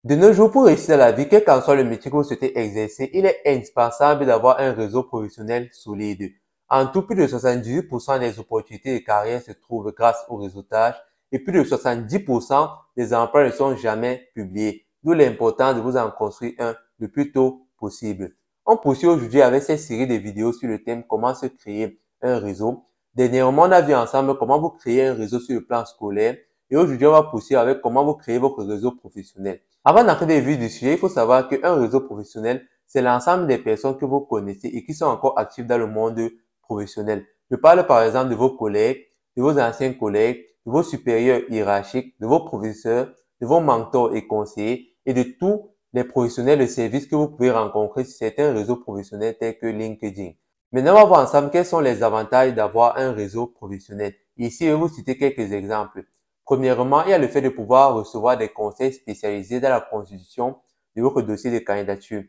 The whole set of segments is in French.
De nos jours, pour réussir dans la vie, quel qu'en soit le métier que vous souhaitez exercer, il est indispensable d'avoir un réseau professionnel solide. En tout, plus de 78% des opportunités de carrière se trouvent grâce au réseautage et plus de 70% des emplois ne sont jamais publiés. D'où l'importance de vous en construire un le plus tôt possible. On poursuit aujourd'hui avec cette série de vidéos sur le thème comment se créer un réseau. Dernièrement, on a vu ensemble comment vous créer un réseau sur le plan scolaire et aujourd'hui, on va poursuivre avec comment vous créez votre réseau professionnel. Avant d'entrer dans le vif du sujet, il faut savoir qu'un réseau professionnel, c'est l'ensemble des personnes que vous connaissez et qui sont encore actives dans le monde professionnel. Je parle par exemple de vos collègues, de vos anciens collègues, de vos supérieurs hiérarchiques, de vos professeurs, de vos mentors et conseillers et de tous les professionnels de services que vous pouvez rencontrer sur certains réseaux professionnels tels que LinkedIn. Maintenant, on va voir ensemble quels sont les avantages d'avoir un réseau professionnel. Ici, je vais vous citer quelques exemples. Premièrement, il y a le fait de pouvoir recevoir des conseils spécialisés dans la constitution de votre dossier de candidature.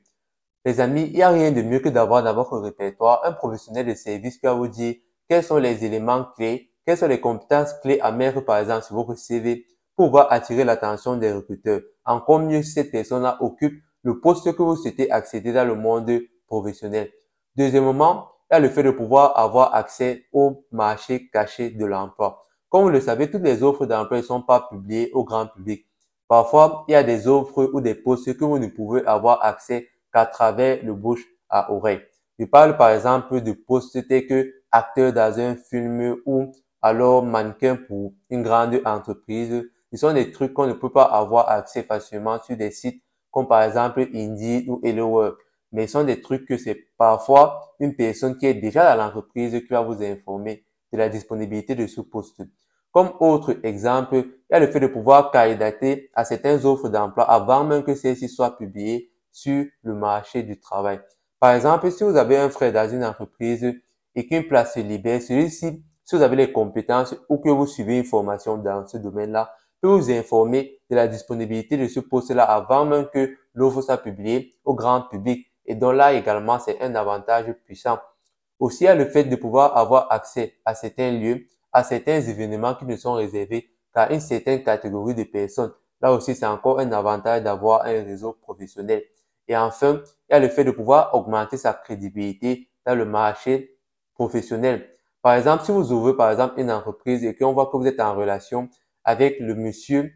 Les amis, il n'y a rien de mieux que d'avoir dans votre répertoire un professionnel de service qui va vous dire quels sont les éléments clés, quelles sont les compétences clés à mettre par exemple sur votre CV pour pouvoir attirer l'attention des recruteurs. Encore mieux si cette personne-là occupe le poste que vous souhaitez accéder dans le monde professionnel. Deuxièmement, il y a le fait de pouvoir avoir accès au marché caché de l'emploi. Comme vous le savez, toutes les offres d'emploi ne sont pas publiées au grand public. Parfois, il y a des offres ou des postes que vous ne pouvez avoir accès qu'à travers le bouche à oreille. Je parle par exemple de postes tels que acteur dans un film ou alors mannequin pour une grande entreprise. Ce sont des trucs qu'on ne peut pas avoir accès facilement sur des sites comme par exemple Indeed ou Hello Work. Mais ce sont des trucs que c'est parfois une personne qui est déjà dans l'entreprise qui va vous informer de la disponibilité de ce poste. Comme autre exemple, il y a le fait de pouvoir candidater à certaines offres d'emploi avant même que celles-ci soient publiées sur le marché du travail. Par exemple, si vous avez un frère dans une entreprise et qu'une place se libère, celui-ci, si vous avez les compétences ou que vous suivez une formation dans ce domaine-là, peut vous informer de la disponibilité de ce poste-là avant même que l'offre soit publiée au grand public. Et donc là également, c'est un avantage puissant. Aussi, il y a le fait de pouvoir avoir accès à certains lieux, à certains événements qui ne sont réservés qu'à une certaine catégorie de personnes. Là aussi, c'est encore un avantage d'avoir un réseau professionnel. Et enfin, il y a le fait de pouvoir augmenter sa crédibilité dans le marché professionnel. Par exemple, si vous ouvrez par exemple une entreprise et qu'on voit que vous êtes en relation avec le monsieur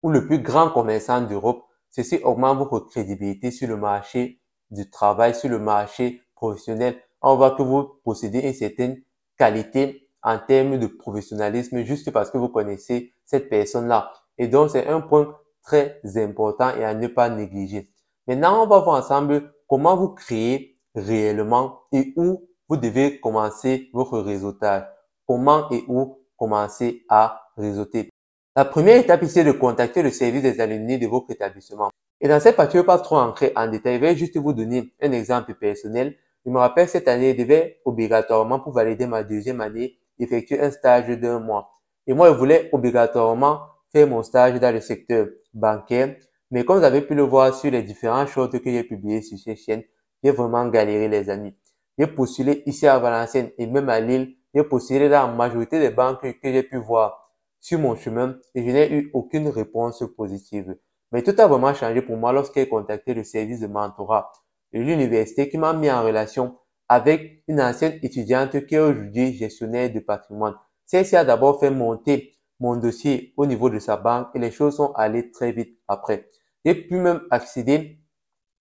ou le plus grand commerçant d'Europe, ceci augmente votre crédibilité sur le marché du travail, sur le marché professionnel. On voit que vous possédez une certaine qualité en termes de professionnalisme juste parce que vous connaissez cette personne-là. Et donc, c'est un point très important et à ne pas négliger. Maintenant, on va voir ensemble comment vous créez réellement et où vous devez commencer votre réseautage. Comment et où commencer à réseauter. La première étape ici est de contacter le service des alumni de votre établissement. Et dans cette partie, je ne vais pas trop entrer en détail, je vais juste vous donner un exemple personnel. Je me rappelle cette année, je devais obligatoirement, pour valider ma deuxième année, effectuer un stage d'1 mois. Et moi, je voulais obligatoirement faire mon stage dans le secteur bancaire. Mais comme vous avez pu le voir sur les différentes choses que j'ai publiées sur cette chaîne, j'ai vraiment galéré les amis. J'ai postulé ici à Valenciennes et même à Lille. J'ai postulé dans la majorité des banques que j'ai pu voir sur mon chemin et je n'ai eu aucune réponse positive. Mais tout a vraiment changé pour moi lorsque j'ai contacté le service de mentorat de l'université qui m'a mis en relation avec une ancienne étudiante qui est aujourd'hui gestionnaire de patrimoine. Celle-ci a d'abord fait monter mon dossier au niveau de sa banque et les choses sont allées très vite après. J'ai pu même accéder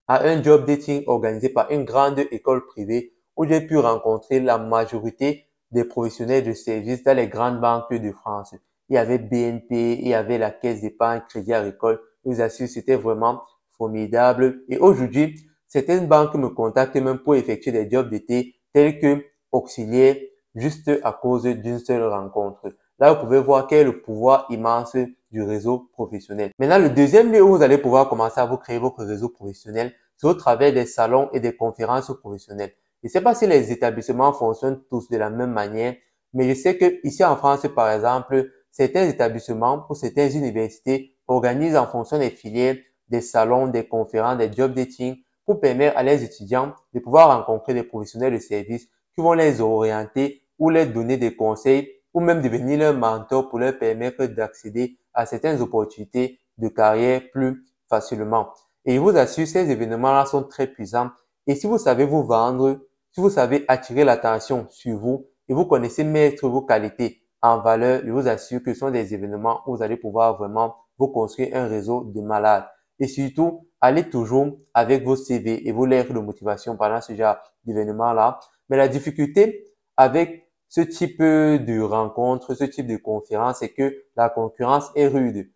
à un job dating organisé par une grande école privée où j'ai pu rencontrer la majorité des professionnels de service dans les grandes banques de France. Il y avait BNP, il y avait la Caisse d'épargne, Crédit Agricole. Je vous assure, c'était vraiment formidable. Et aujourd'hui, certaines banques me contactent même pour effectuer des jobs d'été tels que auxiliaire juste à cause d'une seule rencontre. Là, vous pouvez voir quel est le pouvoir immense du réseau professionnel. Maintenant, le deuxième lieu où vous allez pouvoir commencer à vous créer votre réseau professionnel, c'est au travers des salons et des conférences professionnelles. Je ne sais pas si les établissements fonctionnent tous de la même manière, mais je sais que ici en France, par exemple, certains établissements ou certaines universités organisent en fonction des filières des salons, des conférences, des job dating pour permettre à leurs étudiants de pouvoir rencontrer des professionnels de service qui vont les orienter ou leur donner des conseils ou même devenir leur mentor pour leur permettre d'accéder à certaines opportunités de carrière plus facilement. Et je vous assure, ces événements-là sont très puissants. Et si vous savez vous vendre, si vous savez attirer l'attention sur vous et vous connaissez mettre vos qualités en valeur, je vous assure que ce sont des événements où vous allez pouvoir vraiment vous construire un réseau de malades. Et surtout, allez toujours avec vos CV et vos lettres de motivation pendant ce genre d'événements-là. Mais la difficulté avec ce type de rencontre, ce type de conférence, c'est que la concurrence est rude.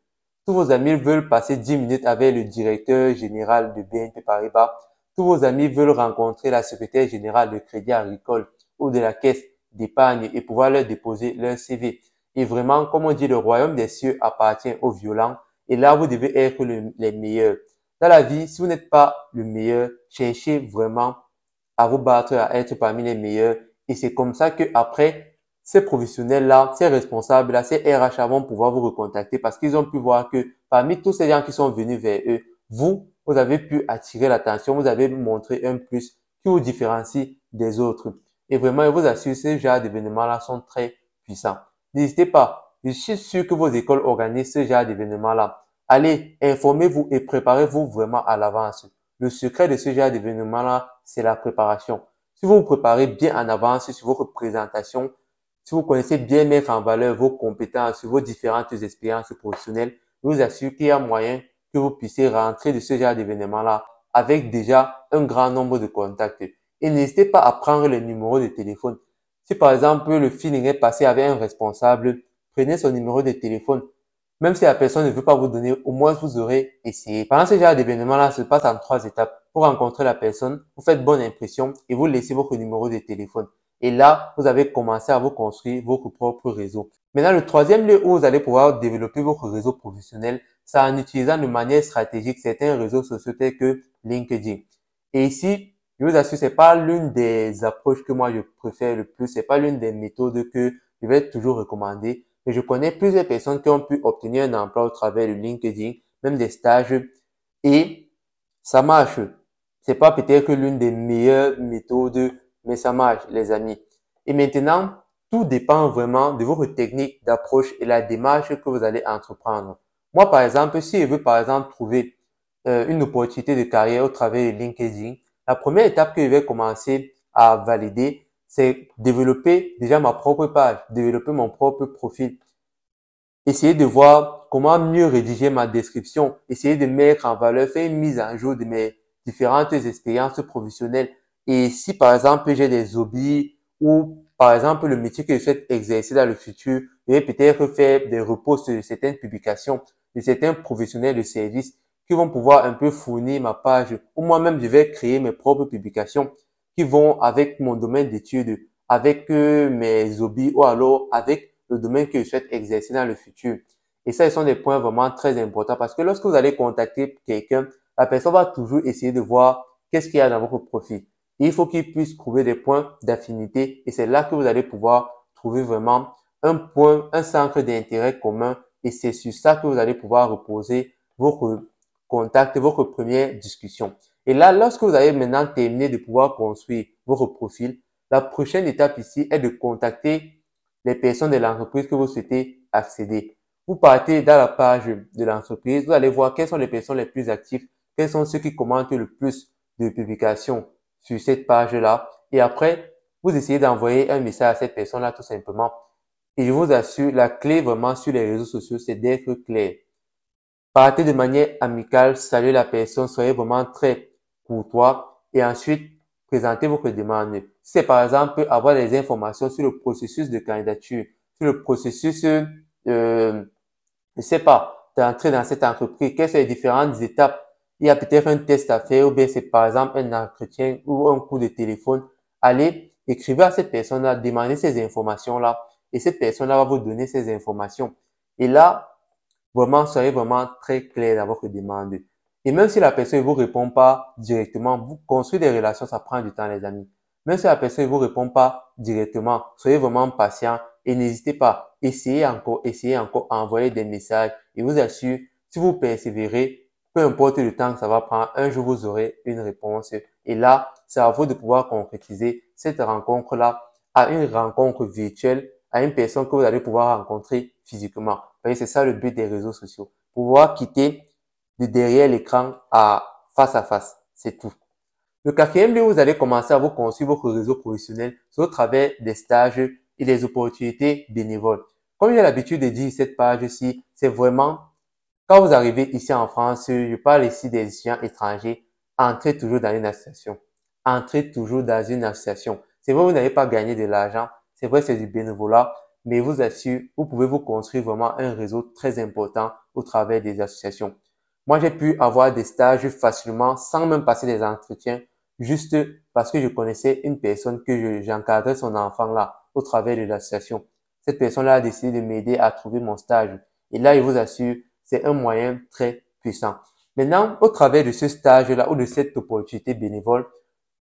Tous vos amis veulent passer 10 minutes avec le directeur général de BNP Paribas. Tous vos amis veulent rencontrer la secrétaire générale de Crédit Agricole ou de la caisse d'épargne et pouvoir leur déposer leur CV. Et vraiment, comme on dit, le royaume des cieux appartient aux violents. Et là, vous devez être les meilleurs. Dans la vie, si vous n'êtes pas le meilleur, cherchez vraiment à vous battre, à être parmi les meilleurs. Et c'est comme ça que après, ces professionnels-là, ces responsables-là, ces RH vont pouvoir vous recontacter parce qu'ils ont pu voir que parmi tous ces gens qui sont venus vers eux, vous avez pu attirer l'attention, vous avez montré un plus qui vous différencie des autres. Et vraiment, je vous assure, ces genre d'événements-là sont très puissants. N'hésitez pas. Je suis sûr que vos écoles organisent ce genre d'événements-là. Allez, informez-vous et préparez-vous vraiment à l'avance. Le secret de ce genre d'événement-là, c'est la préparation. Si vous vous préparez bien en avance sur votre présentation, si vous connaissez bien mettre en valeur vos compétences, vos différentes expériences professionnelles, je vous assure qu'il y a moyen que vous puissiez rentrer de ce genre d'événement-là avec déjà un grand nombre de contacts. Et n'hésitez pas à prendre les numéros de téléphone. Si par exemple le feeling est passé avec un responsable, prenez son numéro de téléphone. Même si la personne ne veut pas vous donner, au moins vous aurez essayé. Pendant ce genre d'événement-là, se passe en 3 étapes. Pour rencontrer la personne, vous faites bonne impression et vous laissez votre numéro de téléphone. Et là, vous avez commencé à vous construire votre propre réseau. Maintenant, le troisième lieu où vous allez pouvoir développer votre réseau professionnel, c'est en utilisant de manière stratégique certains réseaux sociaux tels que LinkedIn. Et ici, je vous assure, c'est pas l'une des approches que moi je préfère le plus, c'est pas l'une des méthodes que je vais toujours recommander. Mais je connais plusieurs personnes qui ont pu obtenir un emploi au travers de LinkedIn, même des stages, et ça marche. C'est pas peut-être l'une des meilleures méthodes, mais ça marche, les amis. Et maintenant, tout dépend vraiment de votre technique d'approche et la démarche que vous allez entreprendre. Moi, par exemple, si je veux, par exemple, trouver une opportunité de carrière au travers de LinkedIn, la première étape que je vais commencer à valider, c'est développer déjà ma propre page, développer mon propre profil. Essayer de voir comment mieux rédiger ma description, essayer de mettre en valeur, faire une mise à jour de mes différentes expériences professionnelles. Et si par exemple j'ai des hobbies ou par exemple le métier que je souhaite exercer dans le futur, je vais peut-être faire des reposts de certaines publications, de certains professionnels de service qui vont pouvoir un peu fournir ma page, ou moi-même je vais créer mes propres publications qui vont avec mon domaine d'études, avec mes hobbies ou alors avec le domaine que je souhaite exercer dans le futur. Et ça, ce sont des points vraiment très importants parce que lorsque vous allez contacter quelqu'un, la personne va toujours essayer de voir qu'est-ce qu'il y a dans votre profil. Et il faut qu'il puisse trouver des points d'affinité et c'est là que vous allez pouvoir trouver vraiment un point, un centre d'intérêt commun et c'est sur ça que vous allez pouvoir reposer votre contact, votre première discussion. Et là, lorsque vous avez maintenant terminé de pouvoir construire votre profil, la prochaine étape ici est de contacter les personnes de l'entreprise que vous souhaitez accéder. Vous partez dans la page de l'entreprise, vous allez voir quelles sont les personnes les plus actives, quels sont ceux qui commentent le plus de publications sur cette page-là. Et après, vous essayez d'envoyer un message à cette personne-là tout simplement. Et je vous assure, la clé vraiment sur les réseaux sociaux, c'est d'être clair. Partez de manière amicale, saluez la personne, soyez vraiment très courtois et ensuite présentez votre demande. Si c'est par exemple avoir des informations sur le processus de candidature, sur le processus, je sais pas, d'entrer dans cette entreprise, quelles sont les différentes étapes. Il y a peut-être un test à faire ou bien c'est par exemple un entretien ou un coup de téléphone. Allez, écrivez à cette personne-là, demandez ces informations-là et cette personne-là va vous donner ces informations. Et là, vraiment, soyez vraiment très clair dans votre demande. Et même si la personne ne vous répond pas directement, vous construire des relations, ça prend du temps, les amis. Même si la personne ne vous répond pas directement, soyez vraiment patient et n'hésitez pas. Essayez encore, envoyer des messages. Et vous assure, si vous persévérez, peu importe le temps que ça va prendre, un jour vous aurez une réponse. Et là, c'est à vous de pouvoir concrétiser cette rencontre-là à une rencontre virtuelle, à une personne que vous allez pouvoir rencontrer physiquement. Vous voyez, c'est ça le but des réseaux sociaux. Pouvoir quitter de derrière l'écran à face. C'est tout. Le quatrième lieu où vous allez commencer à vous construire votre réseau professionnel, c'est au travers des stages et des opportunités bénévoles. Comme j'ai l'habitude de dire cette page-ci, c'est vraiment, quand vous arrivez ici en France, je parle ici des étudiants étrangers, entrez toujours dans une association. Entrez toujours dans une association. C'est vrai, vous n'allez pas gagner de l'argent. C'est vrai, c'est du bénévolat, mais je vous assure, vous pouvez vous construire vraiment un réseau très important au travers des associations. Moi, j'ai pu avoir des stages facilement sans même passer des entretiens, juste parce que je connaissais une personne que j'encadrais son enfant là au travers de l'association. Cette personne-là a décidé de m'aider à trouver mon stage. Et là, je vous assure, c'est un moyen très puissant. Maintenant, au travers de ce stage-là ou de cette opportunité bénévole,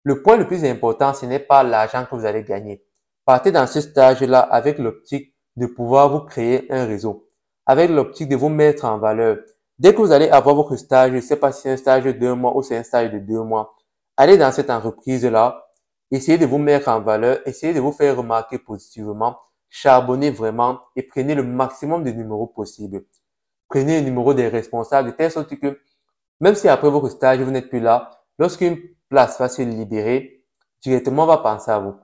le point le plus important, ce n'est pas l'argent que vous allez gagner. Partez dans ce stage-là avec l'optique de pouvoir vous créer un réseau, avec l'optique de vous mettre en valeur. Dès que vous allez avoir votre stage, je ne sais pas si c'est un stage de 2 mois ou c'est un stage de 2 mois, allez dans cette entreprise-là, essayez de vous mettre en valeur, essayez de vous faire remarquer positivement, charbonnez vraiment et prenez le maximum de numéros possibles. Prenez le numéro des responsables de telle sorte que même si après votre stage, vous n'êtes plus là, lorsqu'une place va se libérer, directement on va penser à vous.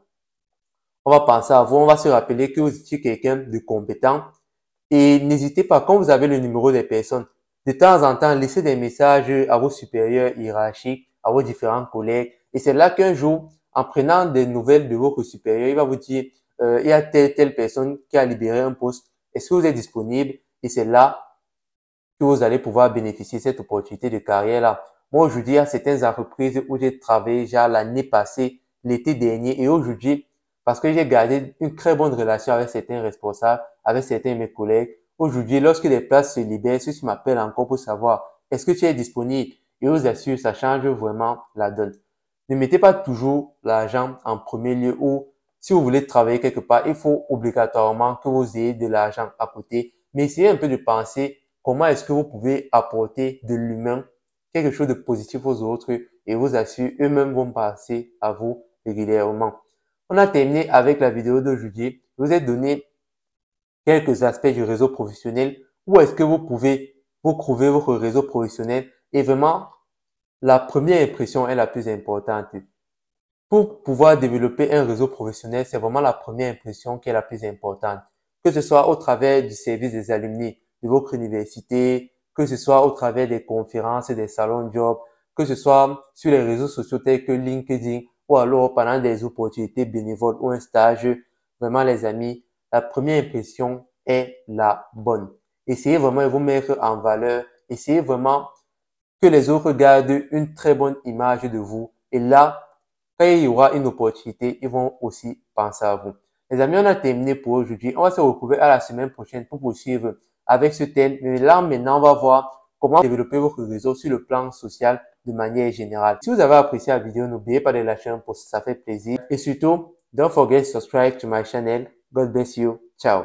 On va penser à vous, on va se rappeler que vous étiez quelqu'un de compétent. Et n'hésitez pas, quand vous avez le numéro des personnes, de temps en temps, laissez des messages à vos supérieurs hiérarchiques, à vos différents collègues. Et c'est là qu'un jour, en prenant des nouvelles de votre supérieur, il va vous dire, il y a telle personne qui a libéré un poste. Est-ce que vous êtes disponible? Et c'est là que vous allez pouvoir bénéficier de cette opportunité de carrière-là. Moi, aujourd'hui, il y a certaines entreprises où j'ai travaillé genre l'année passée, l'été dernier, et aujourd'hui, parce que j'ai gardé une très bonne relation avec certains responsables, avec certains de mes collègues, aujourd'hui, lorsque les places se libèrent, ceux-ci m'appellent encore pour savoir est-ce que tu es disponible? Et je vous assure, ça change vraiment la donne. Ne mettez pas toujours l'argent en premier lieu ou si vous voulez travailler quelque part, il faut obligatoirement que vous ayez de l'argent à côté. Mais essayez un peu de penser comment est-ce que vous pouvez apporter de l'humain, quelque chose de positif aux autres et vous assure, eux-mêmes vont penser à vous régulièrement. On a terminé avec la vidéo d'aujourd'hui. Je vous ai donné quelques aspects du réseau professionnel. Où est-ce que vous pouvez vous trouver votre réseau professionnel? Et vraiment, la première impression est la plus importante. Pour pouvoir développer un réseau professionnel, c'est vraiment la première impression qui est la plus importante. Que ce soit au travers du service des alumni de votre université, que ce soit au travers des conférences et des salons de job, que ce soit sur les réseaux sociaux tels que LinkedIn ou alors pendant des opportunités bénévoles ou un stage. Vraiment, les amis, la première impression est la bonne. Essayez vraiment de vous mettre en valeur. Essayez vraiment que les autres gardent une très bonne image de vous. Et là, quand il y aura une opportunité, ils vont aussi penser à vous. Les amis, on a terminé pour aujourd'hui. On va se retrouver à la semaine prochaine pour poursuivre avec ce thème. Mais là, maintenant, on va voir comment développer votre réseau sur le plan social de manière générale. Si vous avez apprécié la vidéo, n'oubliez pas de lâcher un pouce, ça fait plaisir. Et surtout, don't forget to subscribe to my channel. God bless you. Ciao.